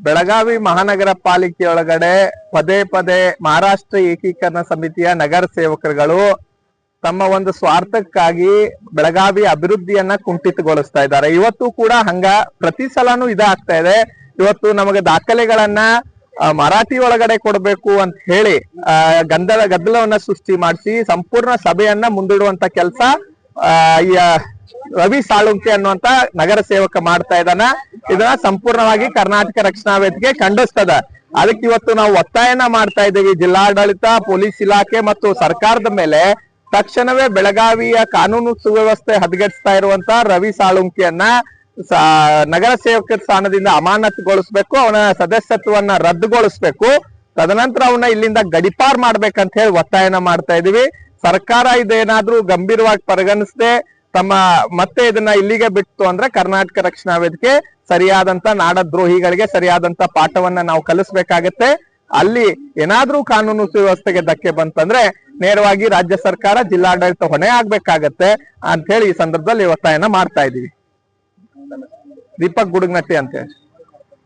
ಬೆಳಗಾವಿ ಮಹಾನಗರ ಪಾಲಿಕೆಯೊಳಗಡೆ ಪದೇ ಪದೇ ಮಹಾರಾಷ್ಟ್ರ ಏಕೀಕರಣ ಸಮಿತಿಯ ನಗರ ಸೇವಕರುಗಳು ತಮ್ಮ ಒಂದು ಸ್ವಾರ್ಥಕ್ಕಾಗಿ ಬೆಳಗಾವಿ ಅಭಿವೃದ್ಧಿಯನ್ನ ಕುಂಠಿತಗೊಳಿಸ್ತಾ ಇದ್ದಾರೆ. ಇವತ್ತು ಕೂಡ ಹಂಗ ಪ್ರತಿ ಸಲನೂ ಇದಾಗ್ತಾ ಇದೆ. ಇವತ್ತು ನಮಗೆ ದಾಖಲೆಗಳನ್ನ ಮರಾಠಿ ಒಳಗಡೆ ಕೊಡಬೇಕು ಅಂತ ಹೇಳಿ ಗದ್ದಲವನ್ನ ಸೃಷ್ಟಿ ಮಾಡಿಸಿ ಸಂಪೂರ್ಣ ಸಭೆಯನ್ನ ಮುಂದೂಡುವಂತ ಕೆಲಸ ಈ ರವಿ ಸಾಳುಂಕೆ ಅನ್ನುವಂತ ನಗರ ಸೇವಕ ಮಾಡ್ತಾ ಇದ್ದಾನ. ಇದನ್ನ ಸಂಪೂರ್ಣವಾಗಿ ಕರ್ನಾಟಕ ರಕ್ಷಣಾ ವೇದಿಕೆ ಖಂಡಿಸ್ತದ. ಅದಕ್ಕೆ ಇವತ್ತು ನಾವು ಒತ್ತಾಯನ ಮಾಡ್ತಾ ಇದ್ದೀವಿ ಜಿಲ್ಲಾಡಳಿತ, ಪೊಲೀಸ್ ಇಲಾಖೆ ಮತ್ತು ಸರ್ಕಾರದ ಮೇಲೆ ತಕ್ಷಣವೇ ಬೆಳಗಾವಿಯ ಕಾನೂನು ಸುವ್ಯವಸ್ಥೆ ಹದಗೆಡಿಸ್ತಾ ಇರುವಂತ ರವಿ ಸಾಳುಂಕಿಯನ್ನ ನಗರ ಸೇವಕರ ಸ್ಥಾನದಿಂದ ಅಮಾನತುಗೊಳಿಸ್ಬೇಕು, ಅವನ ಸದಸ್ಯತ್ವವನ್ನ ರದ್ದುಗೊಳಿಸ್ಬೇಕು, ತದನಂತರ ಅವನ್ನ ಇಲ್ಲಿಂದ ಗಡಿಪಾರ್ ಮಾಡ್ಬೇಕಂತ ಹೇಳಿ ಒತ್ತಾಯನ ಮಾಡ್ತಾ ಇದೀವಿ. ಸರ್ಕಾರ ಇದೇನಾದ್ರೂ ಗಂಭೀರವಾಗಿ ಪರಿಗಣಿಸದೆ ಮತ್ತೆ ಇದನ್ನ ಇಲ್ಲಿಗೆ ಬಿಟ್ಟು ಅಂದ್ರೆ ಕರ್ನಾಟಕ ರಕ್ಷಣಾ ವೇದಿಕೆ ಸರಿಯಾದಂತ ನಾಡದ್ರೋಹಿಗಳಿಗೆ ಸರಿಯಾದಂತ ಪಾಠವನ್ನ ನಾವು ಕಲಿಸ್ಬೇಕಾಗತ್ತೆ. ಅಲ್ಲಿ ಏನಾದ್ರೂ ಕಾನೂನು ಸುವ್ಯವಸ್ಥೆಗೆ ಧಕ್ಕೆ ಬಂತಂದ್ರೆ ನೇರವಾಗಿ ರಾಜ್ಯ ಸರ್ಕಾರ, ಜಿಲ್ಲಾಡಳಿತ ಹೊಣೆ ಆಗ್ಬೇಕಾಗತ್ತೆ ಅಂತ ಹೇಳಿ ಈ ಸಂದರ್ಭದಲ್ಲಿ ಒತ್ತಾಯನ ಮಾಡ್ತಾ ಇದೀವಿ. ದೀಪಕ್ ಗುಡುಗ್ನಟ್ಟಿ ಅಂತ ಹೇಳಿ.